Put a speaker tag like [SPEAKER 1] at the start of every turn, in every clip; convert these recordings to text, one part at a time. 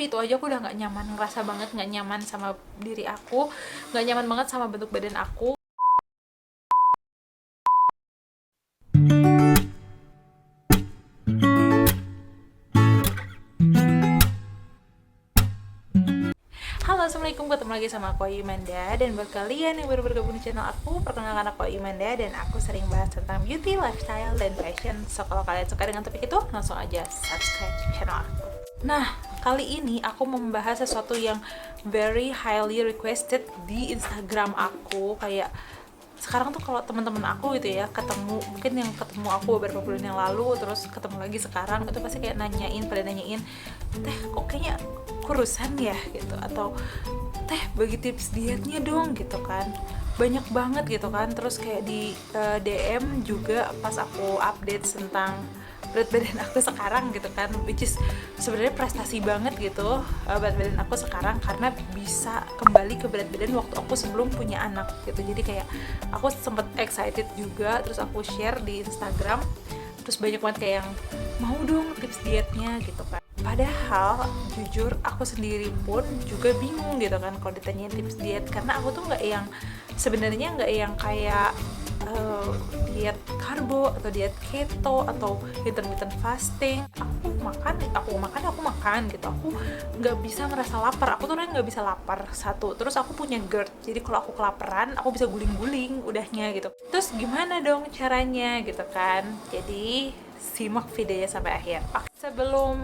[SPEAKER 1] tapi itu aja aku udah nggak nyaman, ngerasa banget nggak nyaman sama diri aku, nggak nyaman banget sama bentuk badan aku. Halo, assalamualaikum, ketemu lagi sama aku Ayu Manda. Dan buat kalian yang baru bergabung di channel aku, perkenalkan aku Ayu Manda. Dan aku sering bahas tentang beauty, lifestyle, dan fashion. So kalau kalian suka dengan topik itu, langsung aja subscribe channel aku. Nah, kali ini aku mau membahas sesuatu yang very highly requested di Instagram aku. Kayak sekarang tuh kalau teman-teman aku gitu ya ketemu, mungkin yang ketemu aku beberapa bulan yang lalu terus ketemu lagi sekarang, itu pasti kayak pada nanyain, teh kok kayaknya kurusan ya gitu, atau teh bagi tips dietnya dong gitu kan, banyak banget gitu kan. Terus kayak di DM juga pas aku update tentang berat badan aku sekarang gitu kan, which is sebenarnya prestasi banget gitu, berat badan aku sekarang karena bisa kembali ke berat badan waktu aku sebelum punya anak gitu. Jadi kayak aku sempet excited juga, terus aku share di Instagram, terus banyak banget kayak yang mau dong tips dietnya gitu kan. Padahal jujur aku sendiri pun juga bingung gitu kan kalau ditanyain tips diet, karena aku tuh sebenarnya nggak yang kayak diet karbo atau diet keto atau intermittent fasting. Aku makan gitu, aku nggak bisa merasa lapar. Aku tuh nggak bisa lapar, satu. Terus aku punya GERD, jadi kalau aku kelaparan aku bisa guling-guling udahnya gitu. Terus gimana dong caranya gitu kan. Jadi simak videonya sampai akhir. Sebelum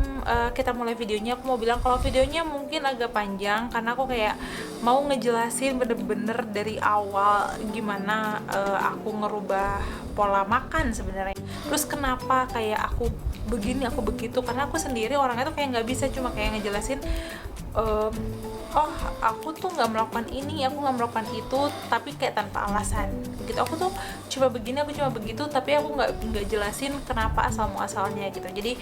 [SPEAKER 1] kita mulai videonya, aku mau bilang kalau videonya mungkin agak panjang karena aku kayak mau ngejelasin bener-bener dari awal gimana aku ngerubah pola makan sebenarnya. Terus kenapa kayak aku begini, aku begitu, karena aku sendiri orangnya tuh kayak nggak bisa cuma kayak ngejelasin oh aku tuh nggak melakukan ini, aku nggak melakukan itu, tapi kayak tanpa alasan gitu. Aku tuh cuma begini, aku cuma begitu, tapi aku nggak jelasin kenapa asal muasalnya gitu. Jadi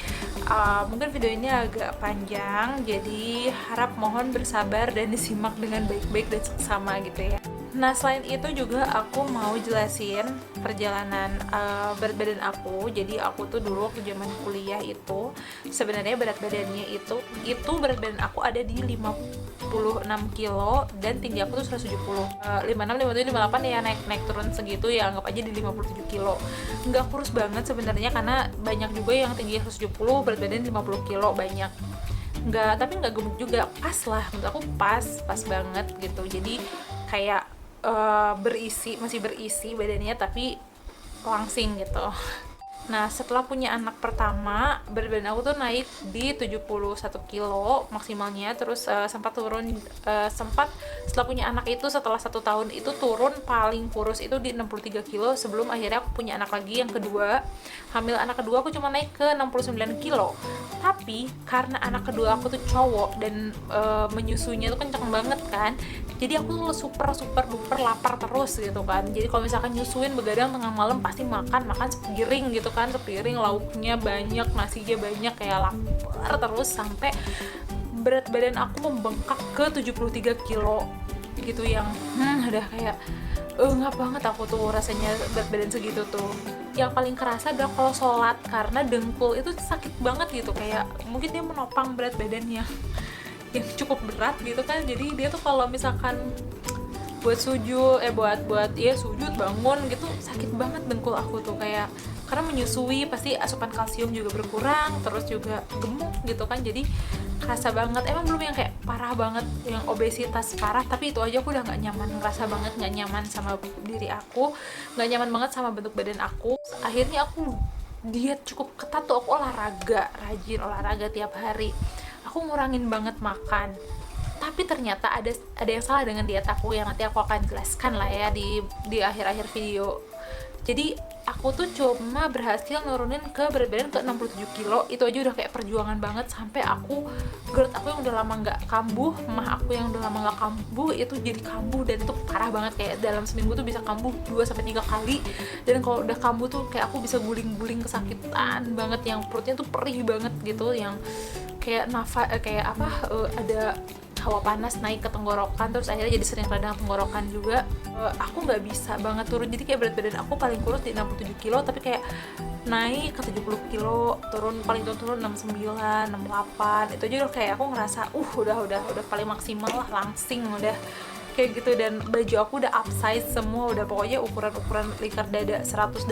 [SPEAKER 1] mungkin video ini agak panjang, jadi harap mohon bersabar dan disimak dengan baik-baik dan seksama gitu ya. Nah, selain itu juga aku mau jelasin perjalanan berat badan aku. Jadi aku tuh dulu waktu zaman kuliah itu sebenarnya berat badannya itu berat badan aku ada di 56 kilo dan tinggi aku tuh 170. 56, 57, 58 ya, naik turun segitu ya, anggap aja di 57 kilo. Nggak kurus banget sebenarnya karena banyak juga yang tinggi 170 berat badan 50 kilo, banyak. Tapi nggak gemuk juga, pas lah menurut aku, pas banget gitu. Jadi kayak masih berisi badannya tapi langsing gitu. Nah, setelah punya anak pertama, berat badan aku tuh naik di 71 kilo maksimalnya. Terus sempat turun, setelah punya anak itu, setelah 1 tahun itu turun paling kurus itu di 63 kilo sebelum akhirnya aku punya anak lagi yang kedua. Hamil anak kedua aku cuma naik ke 69 kilo. Tapi karena anak kedua aku tuh cowok dan menyusunya tuh kenceng banget kan, jadi aku tuh super duper lapar terus gitu kan. Jadi kalau misalkan nyusuin begadang tengah malam pasti makan sepiring gitu kan, sepiring, lauknya banyak, nasinya banyak, kayak lapar terus sampai berat badan aku membengkak ke 73 kilo gitu, yang udah kayak ngap banget aku tuh rasanya berat badan segitu tuh. Yang paling kerasa adalah kalau sholat, karena dengkul itu sakit banget gitu, kayak mungkin dia menopang berat badannya yang cukup berat gitu kan. Jadi dia tuh kalau misalkan buat sujud sujud bangun gitu sakit banget dengkul aku tuh, kayak karena menyusui pasti asupan kalsium juga berkurang, terus juga gemuk gitu kan. Jadi kerasa banget. Emang belum yang kayak parah banget yang obesitas parah, tapi itu aja aku udah nggak nyaman, ngerasa banget nggak nyaman sama diri aku, nggak nyaman banget sama bentuk badan aku. Akhirnya aku diet cukup ketat tuh, aku rajin olahraga tiap hari, aku ngurangin banget makan. Tapi ternyata ada yang salah dengan diet aku yang nanti aku akan jelaskan lah ya di akhir-akhir video. Jadi aku tuh cuma berhasil nurunin ke berat badan ke 67 kilo. Itu aja udah kayak perjuangan banget, sampai GERD aku yang udah lama nggak kambuh, mah aku yang udah lama nggak kambuh itu jadi kambuh, dan itu parah banget, kayak dalam seminggu tuh bisa kambuh 2-3 kali. Dan kalau udah kambuh tuh kayak aku bisa guling-guling kesakitan banget, yang perutnya tuh perih banget gitu, yang kayak ada hawa panas naik ke tenggorokan, terus akhirnya jadi sering radang tenggorokan juga. Aku nggak bisa banget turun, jadi kayak berat badan aku paling kurus di 67 kilo, tapi kayak naik ke 70 kilo, paling turun 69, 68, itu aja udah kayak aku ngerasa udah paling maksimal lah, langsing udah kayak gitu. Dan baju aku udah upsize semua, udah pokoknya ukuran lingkar dada 108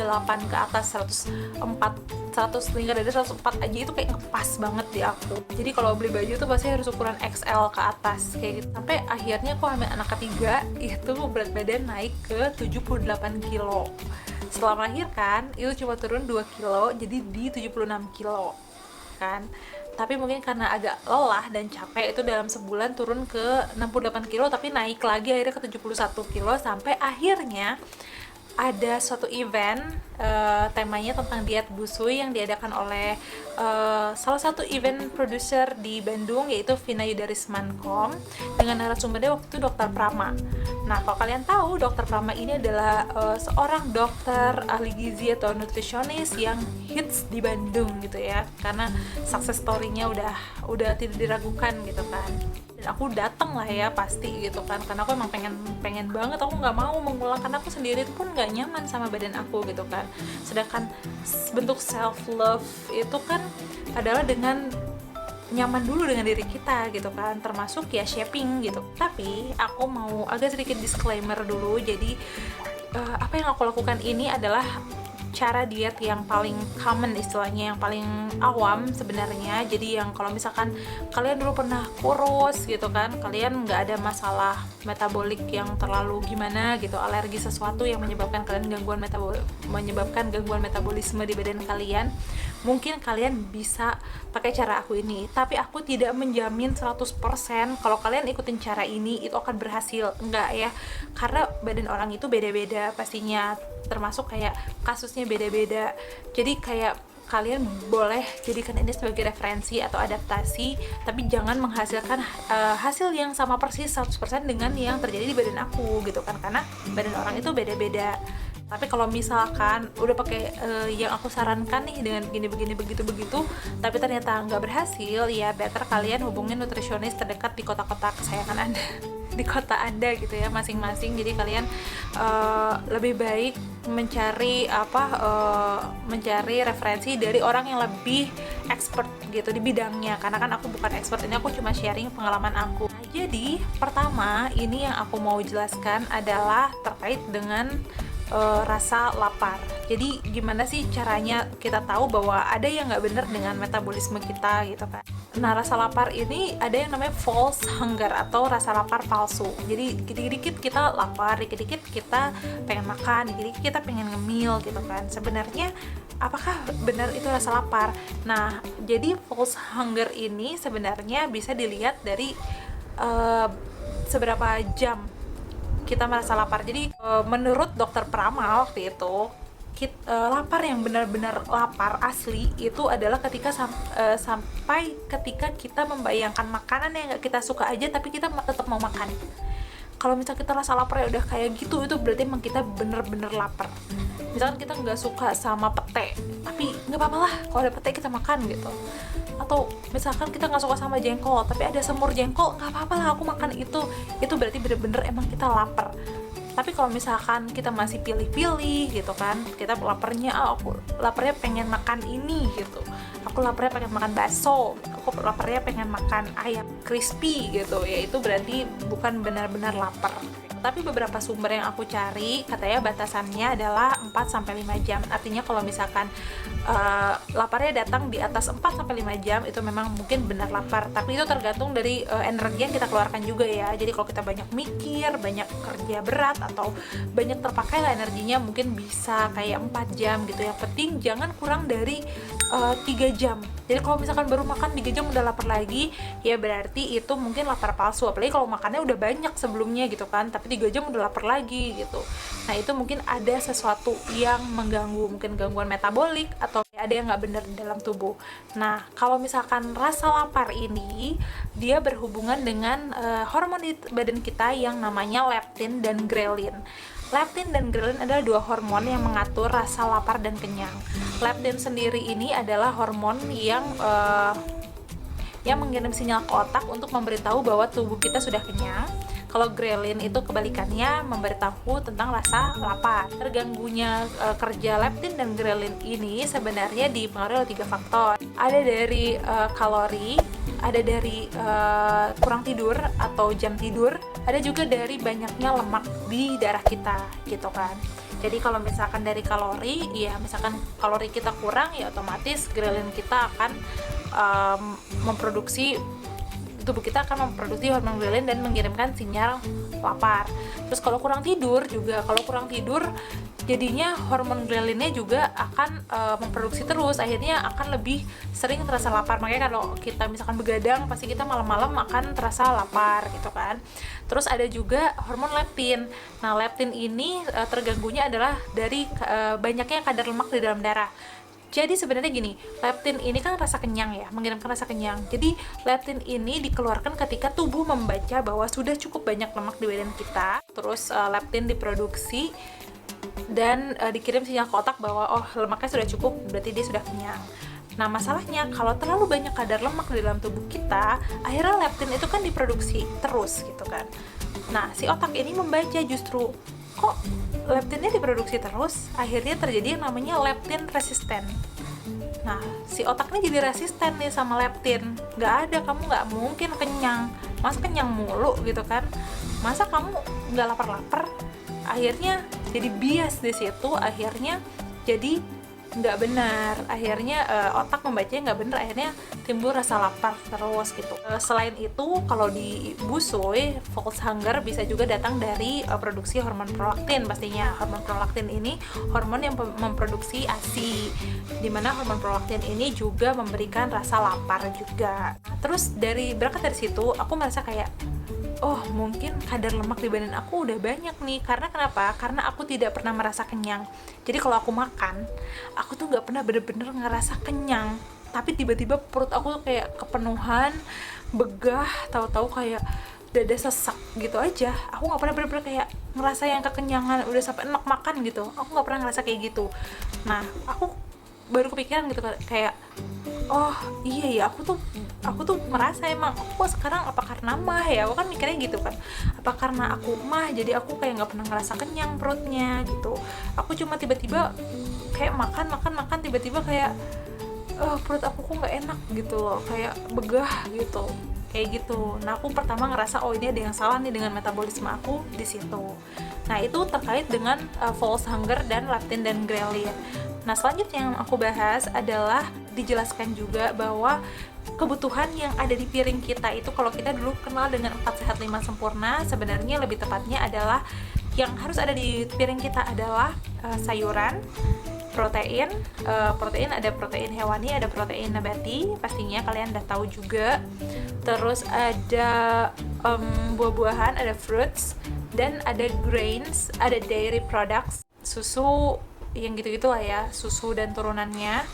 [SPEAKER 1] ke atas, 104, lingkar dada 104 aja itu kayak ngepas banget di aku. Jadi kalau beli baju tuh pasti harus ukuran XL ke atas kayak gitu. Sampai akhirnya aku hamil anak ketiga, itu berat badan naik ke 78 kilo. Setelah melahirkan itu cuma turun 2 kilo, jadi di 76 kilo kan. Tapi mungkin karena agak lelah dan capek, itu dalam sebulan turun ke 68 kilo, tapi naik lagi akhirnya ke 71 kilo, sampai akhirnya ada suatu event temanya tentang diet busui yang diadakan oleh salah satu event producer di Bandung, yaitu Vina Yudarismankom, dengan narasumbernya waktu itu Dr. Prama. Nah, kalau kalian tahu, Dr. Prama ini adalah seorang dokter ahli gizi atau nutrisionis yang hits di Bandung gitu ya, karena success story-nya udah tidak diragukan gitu kan. Dan aku datang lah ya pasti gitu kan, karena aku emang pengen banget, aku nggak mau mengulang, karena aku sendiri itu pun nggak nyaman sama badan aku gitu kan. Sedangkan bentuk self love itu kan adalah dengan nyaman dulu dengan diri kita gitu kan, termasuk ya shaping gitu. Tapi aku mau agak sedikit disclaimer dulu. Jadi apa yang aku lakukan ini adalah cara diet yang paling common, istilahnya yang paling awam sebenarnya. Jadi yang kalau misalkan kalian dulu pernah kurus gitu kan, kalian nggak ada masalah metabolik yang terlalu gimana gitu, alergi sesuatu yang menyebabkan gangguan metabolisme di badan kalian, mungkin kalian bisa pakai cara aku ini. Tapi aku tidak menjamin 100% kalau kalian ikutin cara ini itu akan berhasil, enggak ya, karena badan orang itu beda-beda pastinya, termasuk kayak kasusnya beda-beda. Jadi kayak kalian boleh jadikan ini sebagai referensi atau adaptasi, tapi jangan menghasilkan hasil yang sama persis 100% dengan yang terjadi di badan aku gitu kan, karena badan orang itu beda-beda. Tapi kalau misalkan udah pakai yang aku sarankan nih dengan begini begitu, tapi ternyata nggak berhasil, ya better kalian hubungin nutrisionis terdekat di kota-kota kesayangan Anda di kota Anda gitu ya, masing-masing. Jadi kalian lebih baik mencari referensi dari orang yang lebih expert gitu di bidangnya, karena kan aku bukan expert, ini aku cuma sharing pengalaman aku. Nah, jadi pertama ini yang aku mau jelaskan adalah terkait dengan rasa lapar. Jadi gimana sih caranya kita tahu bahwa ada yang nggak benar dengan metabolisme kita gitu kan. Nah, rasa lapar ini ada yang namanya false hunger atau rasa lapar palsu. Jadi dikit-dikit kita lapar, dikit-dikit kita pengen makan, dikit-dikit kita pengen ngemil gitu kan. Sebenarnya apakah benar itu rasa lapar? Nah, jadi false hunger ini sebenarnya bisa dilihat dari seberapa jam kita merasa lapar. Jadi menurut dokter Prama waktu itu, lapar yang benar-benar lapar asli itu adalah ketika sampai ketika kita membayangkan makanan yang gak kita suka aja tapi kita tetap mau makan. Kalau misalnya kita rasa lapar ya udah kayak gitu, itu berarti emang kita bener-bener lapar. Misalkan kita nggak suka sama pete, tapi nggak apa-apa lah kalau ada pete kita makan gitu. Atau misalkan kita nggak suka sama jengkol, tapi ada semur jengkol, nggak apa-apa lah aku makan itu berarti bener-bener emang kita lapar. Tapi kalau misalkan kita masih pilih-pilih gitu kan, kita laparnya pengen makan ini gitu, aku laparnya pengen makan bakso, aku laparnya pengen makan ayam crispy gitu, ya itu berarti bukan benar-benar lapar. Tapi beberapa sumber yang aku cari katanya batasannya adalah 4-5 jam. Artinya kalau misalkan laparnya datang di atas 4-5 jam itu memang mungkin benar lapar. Tapi itu tergantung dari energi yang kita keluarkan juga ya. Jadi kalau kita banyak mikir, banyak kerja berat, atau banyak terpakai lah energinya, mungkin bisa kayak 4 jam gitu. Yang penting jangan kurang dari 3 jam. Jadi kalau misalkan baru makan 3 jam udah lapar lagi, ya berarti itu mungkin lapar palsu. Apalagi kalau makannya udah banyak sebelumnya gitu kan, tapi 3 jam udah lapar lagi gitu. Nah, itu mungkin ada sesuatu yang mengganggu, mungkin gangguan metabolik atau ada yang nggak benar di dalam tubuh. Nah, kalau misalkan rasa lapar ini dia berhubungan dengan hormon di badan kita yang namanya leptin dan grelin. Leptin dan grelin adalah 2 hormon yang mengatur rasa lapar dan kenyang. Leptin sendiri ini adalah hormon yang yang mengirim sinyal ke otak untuk memberitahu bahwa tubuh kita sudah kenyang. Kalau ghrelin itu kebalikannya, memberitahu tentang rasa lapar. Terganggunya kerja leptin dan ghrelin ini sebenarnya dipengaruhi oleh 3 faktor. Ada dari kalori, ada dari kurang tidur atau jam tidur, ada juga dari banyaknya lemak di darah kita gitu kan. Jadi kalau misalkan dari kalori, ya misalkan kalori kita kurang, ya otomatis ghrelin kita akan tubuh kita akan memproduksi hormon ghrelin dan mengirimkan sinyal lapar. Terus kalau kurang tidur jadinya hormon ghrelinnya juga akan memproduksi terus, akhirnya akan lebih sering terasa lapar. Makanya kalau kita misalkan begadang, pasti kita malam-malam akan terasa lapar gitu kan. Terus ada juga hormon leptin. Nah, leptin ini terganggunya adalah dari banyaknya kadar lemak di dalam darah. Jadi sebenarnya gini, leptin ini kan rasa kenyang ya, mengirimkan rasa kenyang. Jadi leptin ini dikeluarkan ketika tubuh membaca bahwa sudah cukup banyak lemak di badan kita. Terus leptin diproduksi dan dikirim sinyal ke otak bahwa oh, lemaknya sudah cukup, berarti dia sudah kenyang. Nah, masalahnya kalau terlalu banyak kadar lemak di dalam tubuh kita, akhirnya leptin itu kan diproduksi terus gitu kan. Nah, si otak ini membaca justru kok leptinnya diproduksi terus, akhirnya terjadi yang namanya leptin resisten. Nah, si otaknya jadi resisten nih sama leptin. Kamu nggak mungkin kenyang. Masa kenyang mulu gitu kan? Masa kamu nggak lapar-lapar? Akhirnya jadi bias di situ, akhirnya jadi nggak benar, akhirnya otak membacanya nggak benar, akhirnya timbul rasa lapar terus gitu. Selain itu, kalau di busui, false hunger bisa juga datang dari produksi hormon prolaktin. Pastinya hormon prolaktin ini hormon yang memproduksi ASI, dimana hormon prolaktin ini juga memberikan rasa lapar juga. Terus berangkat dari situ, aku merasa kayak oh, mungkin kadar lemak di badan aku udah banyak nih. Karena kenapa? Karena aku tidak pernah merasa kenyang. Jadi kalau aku makan, aku tuh gak pernah bener-bener ngerasa kenyang. Tapi tiba-tiba perut aku tuh kayak kepenuhan, begah, tahu-tahu kayak dada sesak gitu aja. Aku gak pernah bener-bener kayak ngerasa yang kekenyangan, udah sampai enak makan gitu. Aku gak pernah ngerasa kayak gitu. Nah, aku baru kepikiran gitu kayak oh iya ya, aku tuh merasa emang aku sekarang apa karena mah ya, aku kan mikirnya gitu kan, apa karena aku mah jadi aku kayak nggak pernah ngerasa kenyang perutnya gitu. Aku cuma tiba-tiba kayak makan tiba-tiba kayak perut aku kok nggak enak gitu loh, kayak begah gitu kayak gitu. Nah, aku pertama ngerasa oh ini ada yang salah nih dengan metabolisme aku di situ. Nah, itu terkait dengan false hunger dan leptin dan ghrelin. Nah, selanjutnya yang aku bahas adalah dijelaskan juga bahwa kebutuhan yang ada di piring kita itu, kalau kita dulu kenal dengan 4 sehat 5 sempurna, sebenarnya lebih tepatnya adalah yang harus ada di piring kita adalah sayuran, protein ada protein hewani, ada protein nabati, pastinya kalian udah tahu juga. Terus ada buah-buahan, ada fruits, dan ada grains, ada dairy products, susu yang gitu-gitu lah ya, susu dan turunannya.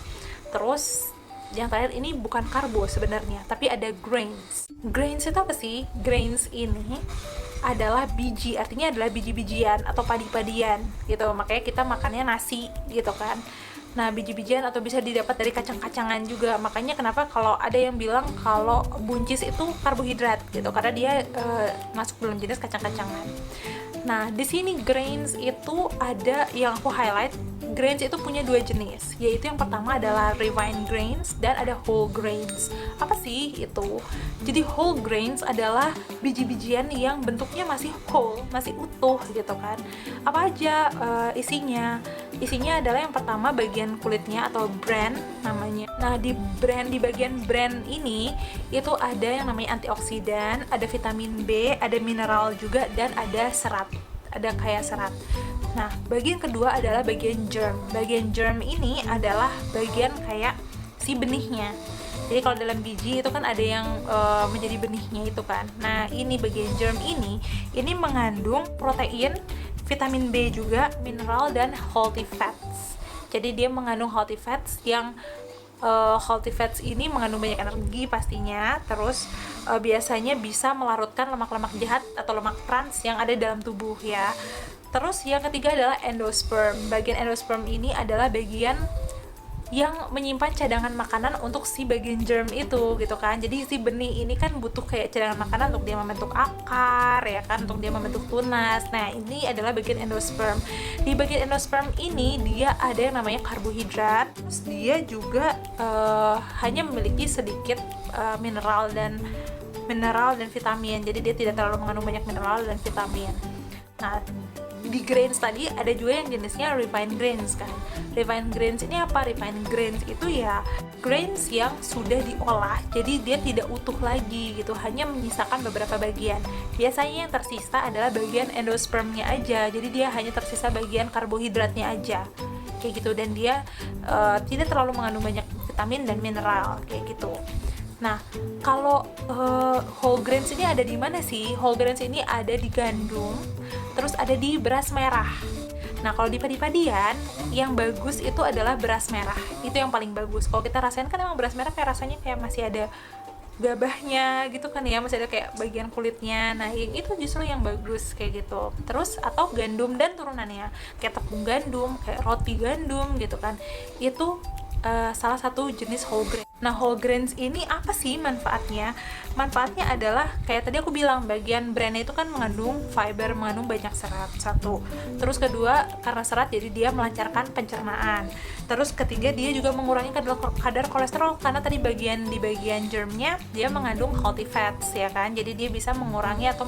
[SPEAKER 1] Terus yang terakhir ini bukan karbo sebenarnya, tapi ada grains. Grains itu apa sih? Grains ini adalah biji, artinya adalah biji-bijian atau padi-padian gitu. Makanya kita makannya nasi gitu kan. Nah, biji-bijian atau bisa didapat dari kacang-kacangan juga. Makanya kenapa kalau ada yang bilang kalau buncis itu karbohidrat gitu, karena dia masuk dalam jenis kacang-kacangan. Nah, di sini grains itu ada yang aku highlight. Grains itu punya 2 jenis, yaitu yang pertama adalah refined grains dan ada whole grains. Apa sih itu? Jadi whole grains adalah biji-bijian yang bentuknya masih whole, masih utuh gitu kan. Apa aja isinya? Isinya adalah yang pertama bagian kulitnya atau bran namanya. Nah, di bagian bran ini itu ada yang namanya antioksidan, ada vitamin B, ada mineral juga, dan ada serat. Ada kayak serat. Nah, bagian kedua adalah bagian germ. Bagian germ ini adalah bagian kayak si benihnya. Jadi kalau dalam biji itu kan ada yang menjadi benihnya itu kan. Nah, ini bagian germ ini mengandung protein, vitamin B juga, mineral, dan healthy fats. Jadi dia mengandung healthy fats yang healthy fats ini mengandung banyak energi pastinya. Terus biasanya bisa melarutkan lemak-lemak jahat atau lemak trans yang ada dalam tubuh ya. Terus yang ketiga adalah endosperm. Bagian endosperm ini adalah bagian yang menyimpan cadangan makanan untuk si bagian germ itu gitu kan. Jadi si benih ini kan butuh kayak cadangan makanan untuk dia membentuk akar ya kan, untuk dia membentuk tunas. Nah ini adalah bagian endosperm. Di bagian endosperm ini dia ada yang namanya karbohidrat. Terus dia juga hanya memiliki sedikit mineral dan vitamin. Jadi dia tidak terlalu mengandung banyak mineral dan vitamin. Nah di grains tadi ada juga yang jenisnya refined grains kan. Refined grains ini apa? Refined grains itu ya grains yang sudah diolah, jadi dia tidak utuh lagi gitu, hanya menyisakan beberapa bagian. Biasanya yang tersisa adalah bagian endospermnya aja, jadi dia hanya tersisa bagian karbohidratnya aja kayak gitu, dan dia tidak terlalu mengandung banyak vitamin dan mineral kayak gitu. Nah, kalau whole grains ini ada di mana sih? Whole grains ini ada di gandum, terus ada di beras merah. Nah, kalau di padi-padian, yang bagus itu adalah beras merah. Itu yang paling bagus. Kalau kita rasain kan emang beras merah kayak rasanya kayak masih ada gabahnya gitu kan ya, masih ada kayak bagian kulitnya. Nah, yang itu justru yang bagus kayak gitu. Terus atau gandum dan turunannya, kayak tepung gandum, kayak roti gandum gitu kan. Itu salah satu jenis whole grain. Nah, whole grains ini apa sih manfaatnya? Manfaatnya adalah kayak tadi aku bilang, bagian bran itu kan mengandung fiber, mengandung banyak serat, satu. Terus kedua, karena serat jadi dia melancarkan pencernaan. Terus ketiga, dia juga mengurangi kadar kolesterol, karena tadi di bagian germnya dia mengandung healthy fats ya kan. Jadi dia bisa mengurangi atau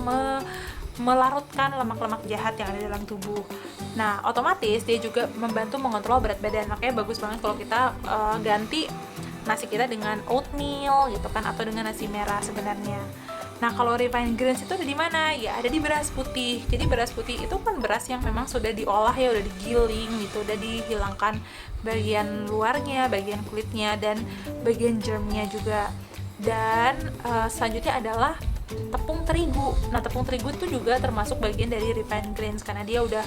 [SPEAKER 1] melarutkan lemak-lemak jahat yang ada dalam tubuh. Nah, otomatis dia juga membantu mengontrol berat badan. Makanya bagus banget kalau kita ganti nasi kita dengan oatmeal gitu kan, atau dengan nasi merah sebenarnya. Nah, kalau refined grains itu ada di mana? Ya ada di beras putih. Jadi beras putih itu kan beras yang memang sudah diolah ya, udah digiling gitu, udah dihilangkan bagian luarnya, bagian kulitnya, dan bagian germnya juga. Dan selanjutnya adalah tepung terigu. Nah, tepung terigu itu juga termasuk bagian dari refined grains karena dia udah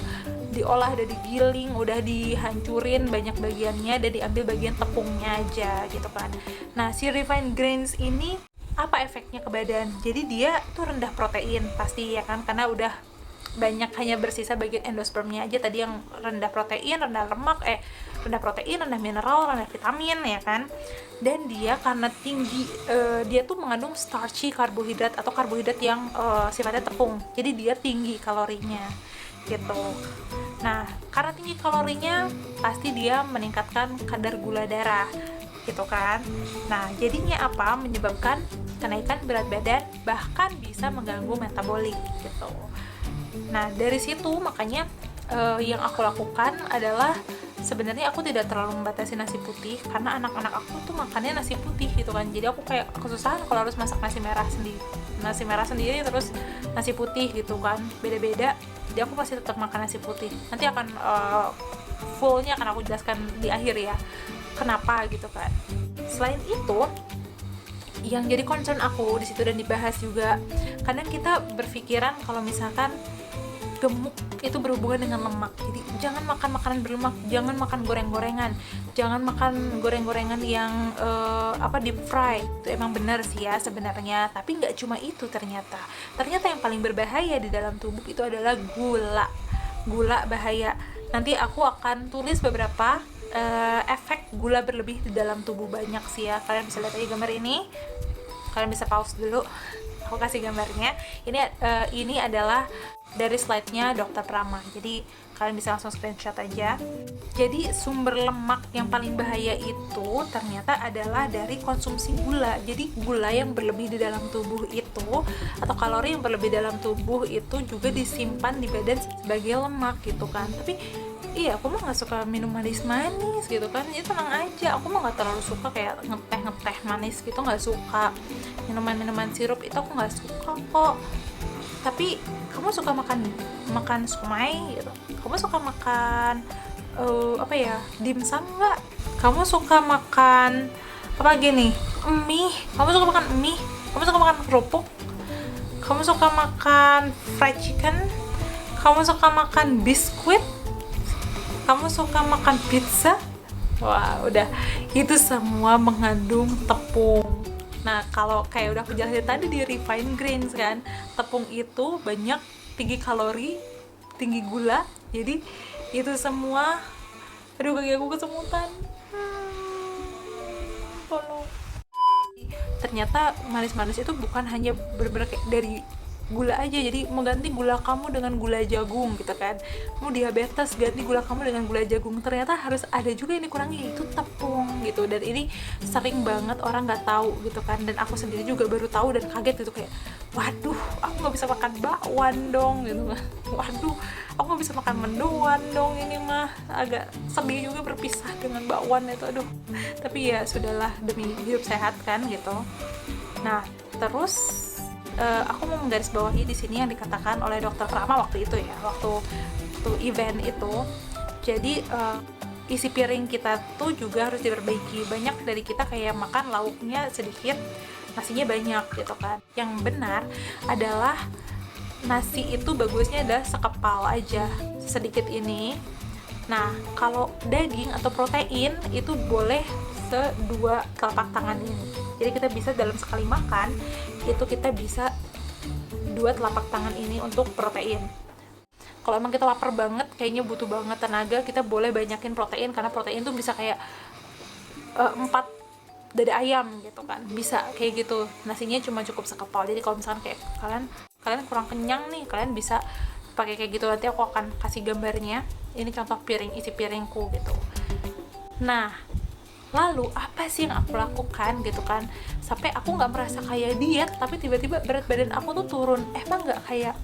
[SPEAKER 1] diolah, udah digiling, udah dihancurin banyak bagiannya, dan diambil bagian tepungnya aja gitu kan. Nah, si refined grains ini apa efeknya ke badan? Jadi dia tuh rendah protein pasti ya kan, karena udah banyak hanya bersisa bagian endospermnya aja tadi yang rendah protein, rendah lemak, rendah protein, rendah mineral, rendah vitamin ya kan. Dan dia karena tinggi, dia tuh mengandung starchy karbohidrat atau karbohidrat yang sifatnya tepung, jadi dia tinggi kalorinya gitu. Nah, karena tinggi kalorinya pasti dia meningkatkan kadar gula darah gitu kan. Nah, jadinya apa? Menyebabkan kenaikan berat badan, bahkan bisa mengganggu metabolik gitu. Nah, dari situ makanya yang aku lakukan adalah sebenarnya aku tidak terlalu membatasi nasi putih, karena anak-anak aku tuh makannya nasi putih gitu kan. Jadi aku kayak kesusahan kalau harus masak nasi merah sendiri terus nasi putih gitu kan, beda-beda. Jadi aku pasti tetap makan nasi putih. Nanti akan fullnya akan aku jelaskan di akhir ya kenapa gitu kan. Selain itu, yang jadi concern aku di situ dan dibahas juga, kadang kita berpikiran kalau misalkan gemuk itu berhubungan dengan lemak. Jadi jangan makan makanan berlemak, jangan makan goreng-gorengan, jangan makan goreng-gorengan yang deep fry. Itu emang benar sih ya sebenarnya, tapi nggak cuma itu ternyata yang paling berbahaya di dalam tubuh itu adalah gula bahaya. Nanti aku akan tulis beberapa efek gula berlebih di dalam tubuh, banyak sih ya. Kalian bisa lihat aja gambar ini, kalian bisa pause dulu, aku kasih gambarnya. Ini adalah dari slide-nya Dr. Prama, jadi kalian bisa langsung screenshot aja. Jadi sumber lemak yang paling bahaya itu ternyata adalah dari konsumsi gula. Jadi gula yang berlebih di dalam tubuh itu, atau kalori yang berlebih dalam tubuh itu juga disimpan di badan sebagai lemak gitu kan. Tapi iya, aku mah nggak suka minum manis gitu kan, ya tenang aja. Aku mah nggak terlalu suka kayak ngeteh manis gitu, nggak suka. Minuman sirup itu aku nggak suka kok. Tapi kamu suka makan somai gitu, kamu suka makan dimsum nggak? Kamu suka makan apa gini, mie? Kamu suka makan mie? Kamu suka makan kerupuk? Kamu suka makan fried chicken? Kamu suka makan biskuit? Kamu suka makan pizza? Wah, udah, itu semua mengandung tepung. Nah, kalau kayak udah aku jelasin tadi di refined grains kan, tepung itu banyak, tinggi kalori, tinggi gula. Jadi itu semua, aduh kaki aku kesemutan. tolong. Ternyata manis-manis itu bukan hanya bener-bener kayak dari gula aja, jadi mengganti gula kamu dengan gula jagung gitu kan, mau diabetes ganti gula kamu dengan gula jagung, ternyata harus ada juga yang dikurangi, itu tepung gitu. Dan ini sering banget orang nggak tahu gitu kan, dan aku sendiri juga baru tahu dan kaget gitu, kayak waduh aku nggak bisa makan bakwan dong gitu kan, waduh aku nggak bisa makan mendoan dong, ini mah agak sedih juga berpisah dengan bakwan itu, aduh. Tapi ya sudahlah, demi hidup sehat kan gitu. Nah terus aku mau menggarisbawahi di sini yang dikatakan oleh dokter Prama waktu itu ya, waktu event itu. Jadi isi piring kita tuh juga harus diperbaiki. Banyak dari kita kayak makan lauknya sedikit, nasinya banyak gitu kan. Yang benar adalah nasi itu bagusnya adalah sekepal aja, sedikit ini. Nah kalau daging atau protein itu boleh sedua telapak tangan ini. Jadi kita bisa dalam sekali makan itu kita bisa 2 telapak tangan ini untuk protein. Kalau emang kita lapar banget, kayaknya butuh banget tenaga, kita boleh banyakin protein, karena protein tuh bisa kayak 4 dada ayam gitu kan, bisa kayak gitu. Nasinya cuma cukup sekepal. Jadi kalau misalkan kayak kalian kurang kenyang nih, kalian bisa pakai kayak gitu. Nanti aku akan kasih gambarnya. Ini contoh isi piringku gitu. Nah lalu apa sih yang aku lakukan gitu kan, sampai aku nggak merasa kayak diet, tapi tiba-tiba berat badan aku tuh turun. Emang nggak kayak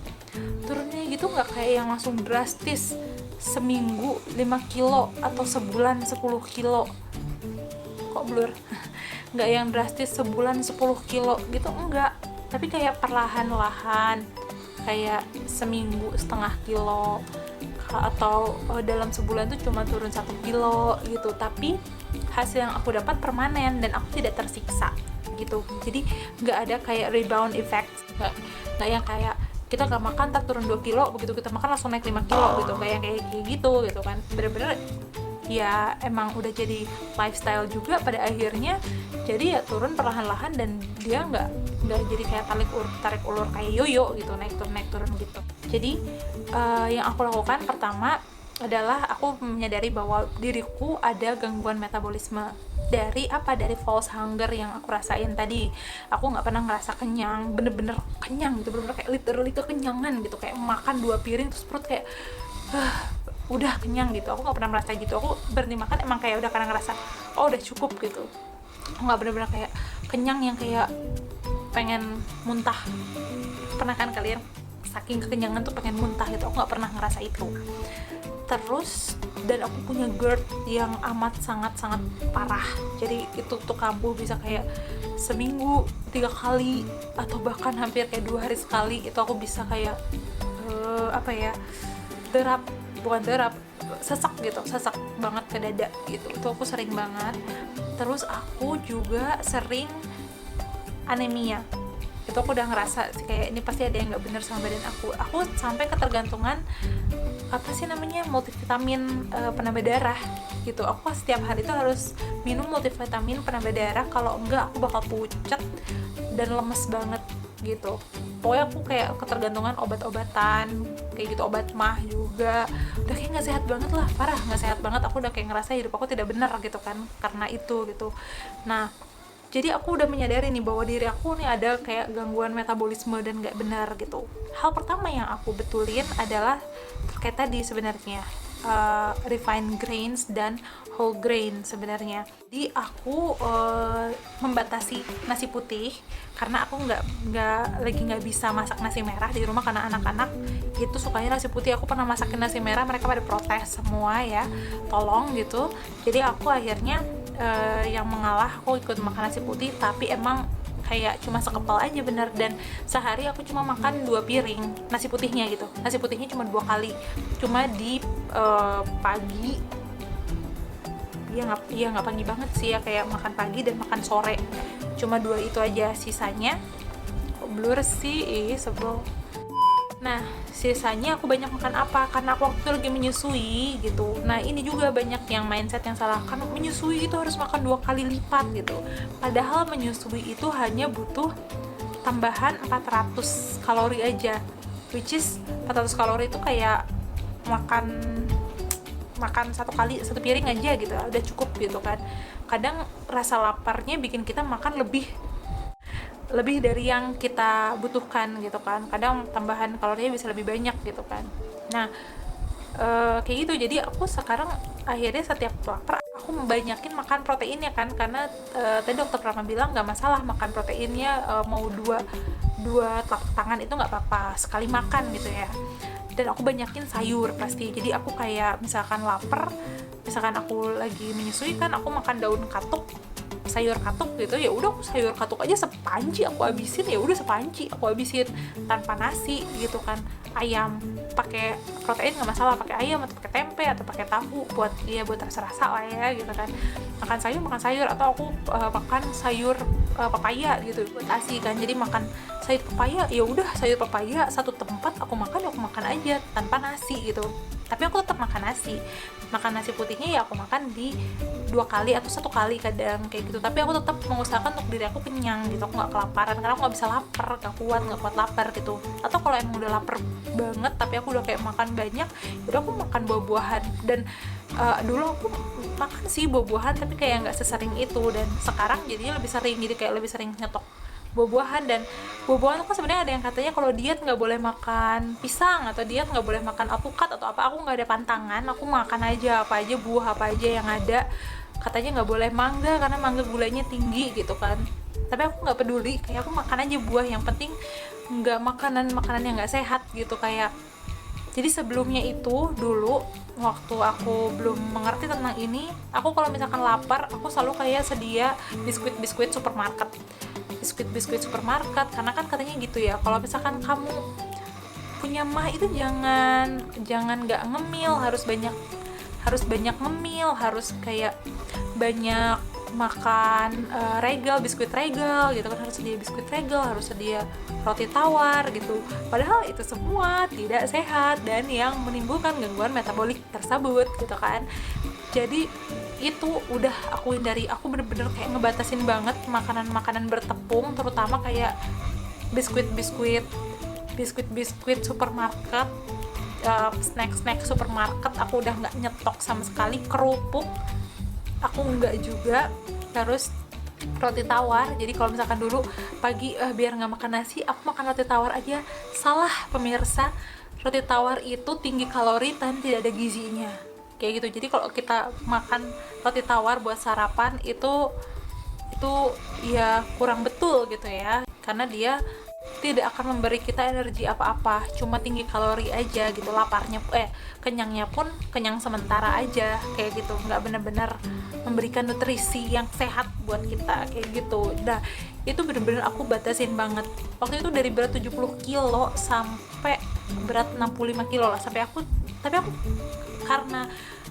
[SPEAKER 1] turunnya gitu, nggak kayak yang langsung drastis seminggu 5 kilo atau sebulan 10 kilo, kok blur nggak yang drastis sebulan 10 kilo gitu, enggak, tapi kayak perlahan-lahan, kayak seminggu setengah kilo, atau dalam sebulan tuh cuma turun 1 kilo gitu. Tapi hasil yang aku dapat permanen dan aku tidak tersiksa gitu. Jadi nggak ada kayak rebound effect, nggak yang kayak kita nggak makan tak turun 2 kilo, begitu kita makan langsung naik 5 kilo gitu, kayak gitu gitu kan. Bener-bener ya emang udah jadi lifestyle juga pada akhirnya. Jadi ya turun perlahan-lahan, dan dia nggak jadi kayak tarik ulur kayak yoyo gitu, naik turun gitu. Jadi yang aku lakukan pertama adalah aku menyadari bahwa diriku ada gangguan metabolisme dari false hunger yang aku rasain tadi. Aku nggak pernah ngerasa kenyang, bener-bener kenyang gitu, bener-bener kayak literally kekenyangan gitu, kayak makan 2 piring terus perut kayak udah kenyang gitu. Aku nggak pernah merasa gitu. Aku berhenti makan emang kayak udah karena ngerasa oh udah cukup gitu. Aku nggak bener-bener kayak kenyang yang kayak pengen muntah. Pernah kan kalian saking kekenyangan tuh pengen muntah gitu? Aku nggak pernah ngerasa itu. Terus dan aku punya GERD yang amat sangat parah. Jadi itu tuh kambuh bisa kayak seminggu 3 kali, atau bahkan hampir kayak 2 hari sekali. Itu aku bisa kayak sesak banget ke dada gitu. Itu aku sering banget. Terus aku juga sering anemia. Itu aku udah ngerasa sih kayak ini pasti ada yang nggak bener sama badan aku sampai ketergantungan multivitamin penambah darah gitu. Aku setiap hari itu harus minum multivitamin penambah darah, kalau enggak aku bakal pucet dan lemes banget gitu. Pokoknya aku kayak ketergantungan obat-obatan kayak gitu, obat mah juga udah kayak nggak sehat banget lah, parah nggak sehat banget. Aku udah kayak ngerasa hidup aku tidak benar gitu kan karena itu gitu. Nah jadi aku udah menyadari nih bahwa diri aku nih ada kayak gangguan metabolisme dan gak benar gitu. Hal pertama yang aku betulin adalah terkait tadi sebenarnya refined grains dan whole grain sebenarnya. Jadi aku membatasi nasi putih karena aku nggak bisa masak nasi merah di rumah karena anak-anak itu sukanya nasi putih. Aku pernah masakin nasi merah, mereka pada protes semua ya, tolong gitu. Jadi aku akhirnya yang mengalah, aku ikut makan nasi putih, tapi emang kayak cuma sekepal aja bener. Dan sehari aku cuma makan 2 piring nasi putihnya gitu. Nasi putihnya cuma 2 kali, cuma di pagi. Iya nggak pagi banget sih ya, kayak makan pagi dan makan sore, cuma 2 itu aja. Sisanya blur sih, sebel. Nah sisanya aku banyak makan apa, karena aku waktu itu lagi menyusui gitu. Nah ini juga banyak yang mindset yang salah, karena menyusui itu harus makan 2 kali lipat gitu. Padahal menyusui itu hanya butuh tambahan 400 kalori aja, which is 400 kalori itu kayak makan makan satu piring aja gitu, udah cukup gitu kan. Kadang rasa laparnya bikin kita makan lebih dari yang kita butuhkan gitu kan. Kadang tambahan kalorinya bisa lebih banyak gitu kan. Nah, kayak gitu. Jadi aku sekarang akhirnya setiap lapar aku membanyakin makan proteinnya kan, karena tadi dokter pernah bilang nggak masalah makan proteinnya, mau dua telapak tangan itu nggak apa-apa sekali makan gitu ya. Dan aku banyakin sayur pasti. Jadi aku kayak misalkan lapar, misalkan aku lagi menyusui kan, aku makan daun katuk, sayur katuk gitu, ya udah aku sayur katuk aja sepanci aku habisin, ya udah sepanci aku habisin tanpa nasi gitu kan. Ayam pakai protein nggak masalah, pakai ayam atau pakai tempe atau pakai tahu buat rasa-rasa lah ya gitu kan. Makan sayur, atau aku makan sayur papaya gitu buat ASI kan. Jadi makan sayur papaya, ya udah sayur papaya satu tempat aku makan aja tanpa nasi gitu. Tapi aku tetap makan nasi putihnya ya aku makan di 2 kali atau 1 kali kadang kayak gitu. Tapi aku tetap mengusahakan untuk diri aku kenyang gitu, aku nggak kelaparan, karena aku nggak bisa lapar, nggak kuat lapar gitu. Atau kalau emang udah lapar banget tapi aku udah kayak makan banyak, udah aku makan buah-buahan. Dan dulu aku makan sih buah-buahan tapi kayak nggak sesering itu, dan sekarang jadinya lebih sering nyetok buah-buahan. Dan buah-buahan tuh kan sebenarnya ada yang katanya kalau diet nggak boleh makan pisang, atau diet nggak boleh makan alpukat atau apa. Aku nggak ada pantangan, aku makan aja apa aja, buah apa aja yang ada. Katanya nggak boleh mangga karena mangga gulanya tinggi gitu kan, tapi aku nggak peduli, kayak aku makan aja buah, yang penting nggak makanan yang nggak sehat gitu kayak. Jadi sebelumnya itu dulu waktu aku belum mengerti tentang ini, aku kalau misalkan lapar aku selalu kayak sedia biskuit supermarket, karena kan katanya gitu ya, kalau misalkan kamu punya mah itu jangan nggak ngemil, harus banyak ngemil, harus kayak banyak makan biskuit regal gitu kan, harus sedia biskuit regal, harus sedia roti tawar gitu. Padahal itu semua tidak sehat dan yang menimbulkan gangguan metabolik tersebut gitu kan. Jadi itu udah aku hindari, aku bener-bener kayak ngebatasin banget makanan bertepung, terutama kayak biskuit supermarket, snack supermarket aku udah nggak nyetok sama sekali. Kerupuk aku nggak juga, terus roti tawar. Jadi kalau misalkan dulu pagi biar nggak makan nasi aku makan roti tawar aja, salah pemirsa, roti tawar itu tinggi kalori dan tidak ada gizinya kayak gitu. Jadi kalau kita makan roti tawar buat sarapan itu ya kurang betul gitu ya, karena dia tidak akan memberi kita energi apa-apa, cuma tinggi kalori aja gitu. Kenyangnya pun kenyang sementara aja kayak gitu, nggak benar-benar memberikan nutrisi yang sehat buat kita kayak gitu. Nah itu benar-benar aku batasin banget. Waktu itu dari berat 70 kilo sampai berat 65 kilo lah, tapi aku karena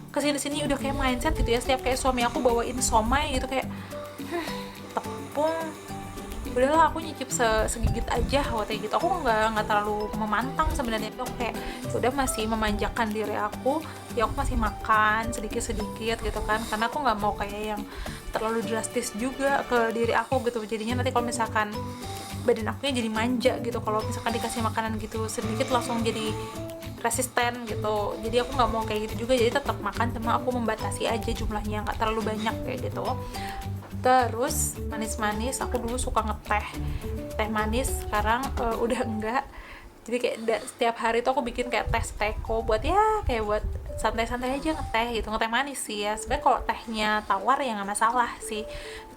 [SPEAKER 1] kesini-sini udah kayak mindset gitu ya, setiap kayak suami aku bawain somai gitu kayak tepung, udahlah aku nyicip segigit aja kayak gitu. Aku nggak terlalu memantang sebenarnya, aku kayak udah masih memanjakan diri aku ya, aku masih makan sedikit gitu kan, karena aku nggak mau kayak yang terlalu drastis juga ke diri aku gitu. Jadinya nanti kalau misalkan badan akunya jadi manja gitu, kalau misalkan dikasih makanan gitu sedikit langsung jadi resisten gitu. Jadi aku nggak mau kayak gitu juga, jadi tetap makan, cuma aku membatasi aja jumlahnya, nggak terlalu banyak kayak gitu. Terus manis-manis, aku dulu suka teh manis, sekarang udah enggak. Jadi kayak setiap hari tuh aku bikin kayak teko buat kayak buat santai-santai aja ngeteh manis sih ya. Sebenarnya kalau tehnya tawar ya nggak masalah sih,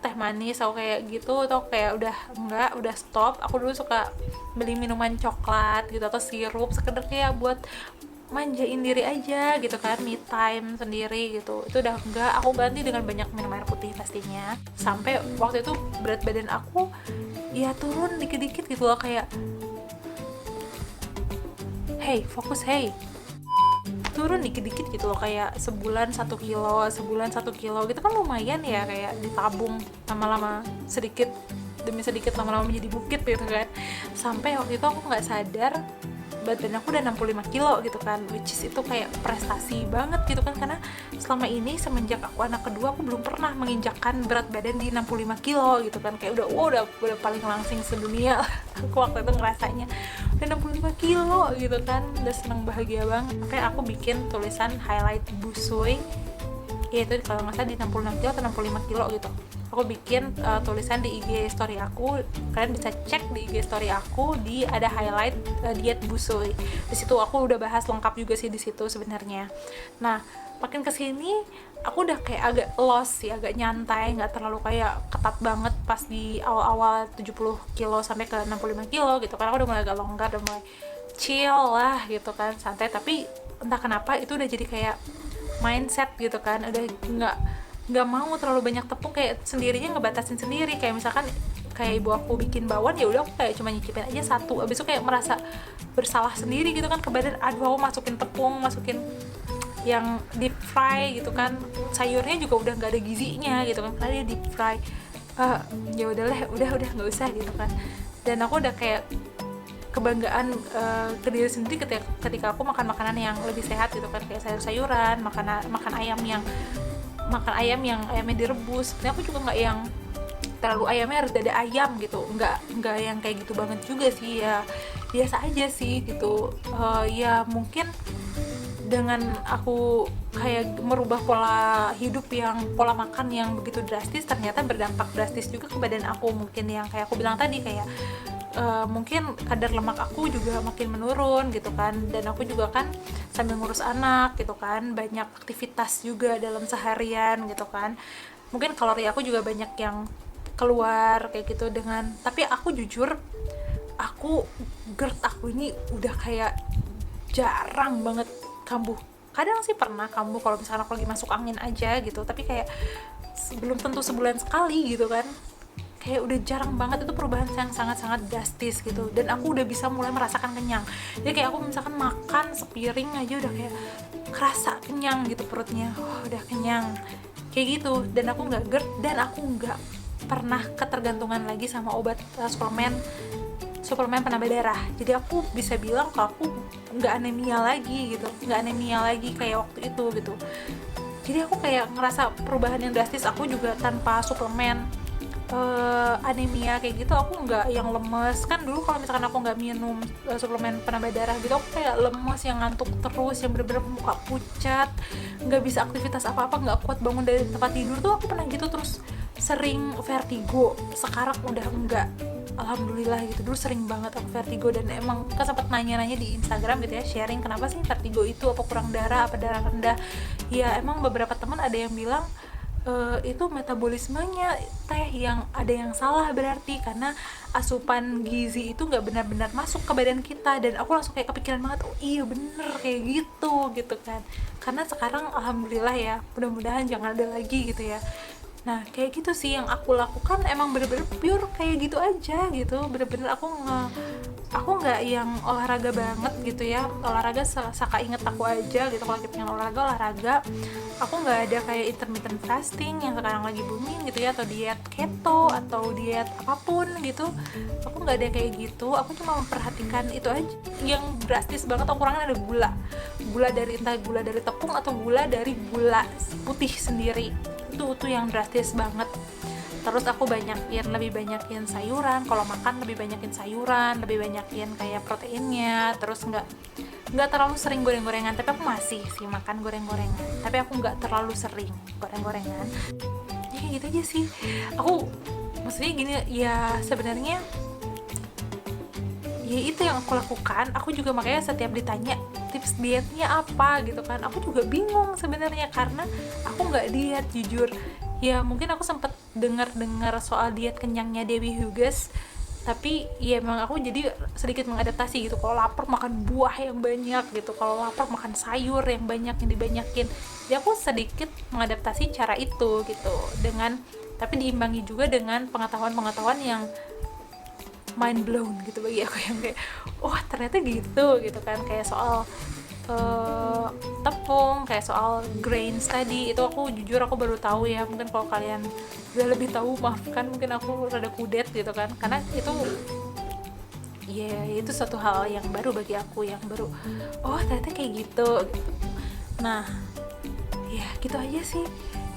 [SPEAKER 1] teh manis aku kayak gitu tuh kayak udah stop. Aku dulu suka beli minuman coklat gitu atau sirup sekedar kayak buat manjain diri aja gitu kan, me time sendiri gitu. Itu udah enggak, aku ganti dengan banyak minum air putih pastinya. Sampai waktu itu berat badan aku ya turun dikit-dikit gitu loh, kayak fokus turun dikit-dikit gitu loh, kayak sebulan 1 kilo gitu kan lumayan ya, kayak ditabung lama-lama sedikit demi sedikit, lama-lama menjadi bukit gitu kan. Sampai waktu itu aku nggak sadar berat badan aku udah 65 kilo gitu kan, which is itu kayak prestasi banget gitu kan, karena selama ini semenjak aku anak kedua aku belum pernah menginjakkan berat badan di 65 kilo gitu kan, kayak udah paling langsing sedunia aku waktu itu ngerasanya. udah 65 kilo gitu kan, udah seneng bahagia banget. Makanya aku bikin tulisan highlight busui, yaitu kalau nggak salah di 66 kilo atau 65 kilo gitu. Aku bikin tulisan di IG story aku, kalian bisa cek di IG story aku, di ada highlight diet busui. Di situ aku udah bahas lengkap juga sih di situ sebenarnya. Nah, makin kesini aku udah kayak agak lost sih, agak nyantai, nggak terlalu kayak ketat banget pas di awal-awal 70 kilo sampai ke 65 kilo gitu kan. Aku udah mulai agak longgar, udah mulai chill lah gitu kan, santai. Tapi entah kenapa itu udah jadi kayak mindset gitu kan, udah nggak mau terlalu banyak tepung, kayak sendirinya ngebatasin sendiri. Kayak misalkan kayak ibu aku bikin bakwan, ya udah aku kayak cuma nyicipin aja satu, abis itu kayak merasa bersalah sendiri gitu kan ke badan. Aduh, aku masukin tepung, masukin yang deep fry gitu kan, sayurnya juga udah nggak ada gizinya gitu kan karena dia deep fry. Ya udahlah, udah nggak usah gitu kan. Dan aku udah kayak kebanggaan ke diri sendiri ketika aku makan makanan yang lebih sehat gitu kan, kayak sayur-sayuran, makan ayam yang ayamnya direbus. Sebenarnya aku juga nggak yang terlalu ayamnya harus dada ayam gitu, nggak yang kayak gitu banget juga sih, ya biasa aja sih gitu. Ya mungkin dengan aku kayak merubah pola hidup, pola makan yang begitu drastis, ternyata berdampak drastis juga ke badan aku. Mungkin yang kayak aku bilang tadi, kayak mungkin kadar lemak aku juga makin menurun gitu kan. Dan aku juga kan sambil ngurus anak gitu kan, banyak aktivitas juga dalam seharian gitu kan. Mungkin kalori aku juga banyak yang keluar kayak gitu. Tapi aku jujur, GERD aku ini udah kayak jarang banget kambuh. Kadang sih pernah kambuh kalau misalkan aku lagi masuk angin aja gitu, tapi kayak belum tentu sebulan sekali gitu kan. Kayak udah jarang banget, itu perubahan yang sangat-sangat drastis gitu. Dan aku udah bisa mulai merasakan kenyang. Jadi kayak aku misalkan makan sepiring aja udah kayak kerasa kenyang gitu perutnya, udah kenyang kayak gitu. Dan aku nggak GERD, dan aku nggak pernah ketergantungan lagi sama obat suplemen penambah darah. Jadi aku bisa bilang kalau aku nggak anemia lagi gitu, kayak waktu itu gitu. Jadi aku kayak ngerasa perubahan yang drastis. Aku juga tanpa suplemen anemia kayak gitu, aku nggak yang lemes. Kan dulu kalau misalkan aku nggak minum suplemen penambah darah gitu, aku kayak lemes, yang ngantuk terus, yang bener-bener muka pucat, nggak bisa aktivitas apa-apa, nggak kuat bangun dari tempat tidur tuh. Aku pernah gitu, terus sering vertigo. Sekarang udah enggak, alhamdulillah gitu. Dulu sering banget aku vertigo, dan emang kan sempat nanya-nanya di Instagram gitu ya, sharing kenapa sih vertigo itu, apa kurang darah, apa darah rendah. Ya emang beberapa teman ada yang bilang itu metabolismenya yang ada yang salah berarti, karena asupan gizi itu nggak benar-benar masuk ke badan kita. Dan aku langsung kayak kepikiran banget, oh iya bener kayak gitu kan. Karena sekarang alhamdulillah ya, mudah-mudahan jangan ada lagi gitu ya. Nah kayak gitu sih yang aku lakukan, emang bener-bener pure kayak gitu aja gitu. Bener-bener aku nggak yang olahraga banget gitu ya, olahraga saka inget aku aja gitu. Kalau kita pengen olahraga, aku nggak ada kayak intermittent fasting yang sekarang lagi booming gitu ya, atau diet keto atau diet apapun gitu. Aku nggak ada kayak gitu. Aku cuma memperhatikan itu aja. Yang drastis banget aku kurangin ada gula dari, entah gula dari tepung atau gula dari gula putih sendiri. Itu yang drastis banget. Terus aku lebih banyakin sayuran. Kalau makan lebih banyakin sayuran, lebih banyakin kayak proteinnya. Terus nggak terlalu sering goreng-gorengan. Tapi aku masih sih makan goreng-gorengan, tapi aku nggak terlalu sering goreng-gorengan. Ya kayak gitu aja sih. Aku maksudnya gini ya, sebenarnya ya itu yang aku lakukan. Aku juga makanya setiap ditanya tips dietnya apa gitu kan, aku juga bingung sebenarnya, karena aku nggak diet jujur. Ya mungkin aku sempet dengar soal diet kenyangnya Dewi Huges, tapi ya emang aku jadi sedikit mengadaptasi gitu. Kalau lapar makan buah yang banyak gitu, kalau lapar makan sayur yang banyak, yang dibanyakin. Jadi aku sedikit mengadaptasi cara itu gitu, tapi diimbangi juga dengan pengetahuan yang mind blown gitu bagi aku, yang kayak ternyata gitu kan. Kayak soal tepung, kayak soal grains tadi, itu aku jujur aku baru tahu ya. Mungkin kalau kalian udah lebih tahu, maafkan, mungkin aku rada kudet gitu kan, karena itu satu hal yang baru bagi aku, yang baru ternyata kayak gitu. Nah ya gitu aja sih.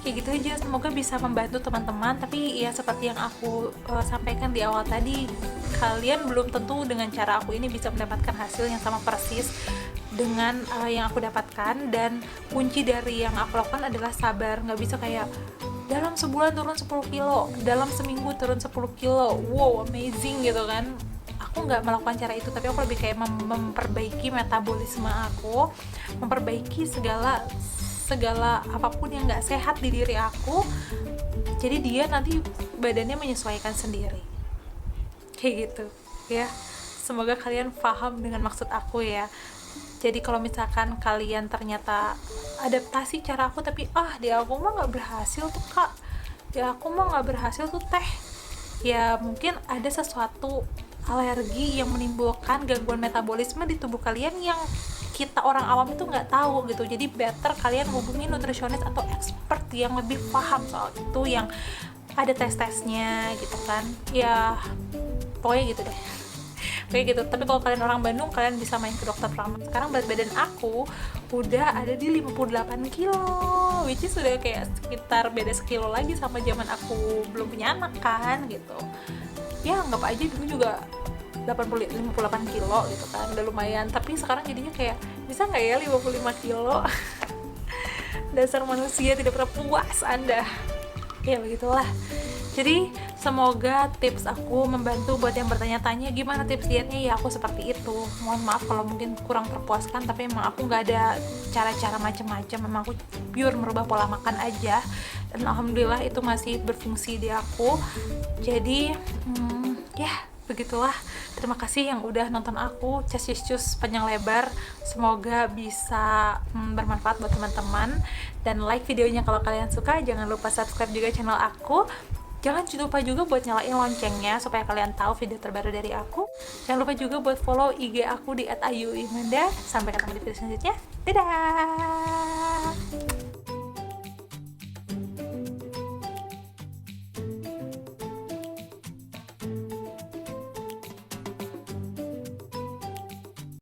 [SPEAKER 1] kayak gitu aja. Semoga bisa membantu teman-teman, tapi ya seperti yang aku sampaikan di awal tadi, kalian belum tentu dengan cara aku ini bisa mendapatkan hasil yang sama persis dengan yang aku dapatkan. Dan kunci dari yang aku lakukan adalah sabar. Nggak bisa kayak dalam sebulan turun 10 kilo, dalam seminggu turun 10 kilo, wow amazing gitu kan. Aku nggak melakukan cara itu, tapi aku lebih kayak memperbaiki metabolisme aku, memperbaiki segala apapun yang nggak sehat di diri aku, jadi dia nanti badannya menyesuaikan sendiri, kayak gitu ya. Semoga kalian paham dengan maksud aku ya. Jadi kalau misalkan kalian ternyata adaptasi cara aku, tapi di aku mah nggak berhasil tuh kak, di aku mah nggak berhasil tuh teh, ya mungkin ada sesuatu alergi yang menimbulkan gangguan metabolisme di tubuh kalian yang kita orang awam itu nggak tahu gitu. Jadi better kalian hubungi nutrisionis atau expert yang lebih paham soal itu, yang ada tes-tesnya gitu kan ya, pokoknya gitu deh, kayak gitu. Tapi kalau kalian orang Bandung, kalian bisa main ke dokter Prama. Sekarang berat badan aku udah ada di 58 kilo, which is sudah kayak sekitar beda sekilo lagi sama zaman aku belum punya anak kan gitu. Ya anggap aja dulu juga 58 kilo gitu kan, udah lumayan. Tapi sekarang jadinya kayak, bisa nggak ya 55 kilo? Dasar manusia tidak pernah puas Anda. Ya begitulah. Jadi semoga tips aku membantu buat yang bertanya-tanya gimana tips dietnya, ya aku seperti itu. Mohon maaf kalau mungkin kurang terpuaskan, tapi emang aku nggak ada cara-cara macam-macam, memang aku pure merubah pola makan aja, dan alhamdulillah itu masih berfungsi di aku. Jadi ya begitulah. Terima kasih yang udah nonton aku cus panjang lebar. Semoga bisa bermanfaat buat teman-teman, dan like videonya kalau kalian suka. Jangan lupa subscribe juga channel aku. Jangan lupa juga buat nyalain loncengnya supaya kalian tahu video terbaru dari aku. Jangan lupa juga buat follow IG aku di @ayuimanda. Sampai ketemu di video selanjutnya. Dadah.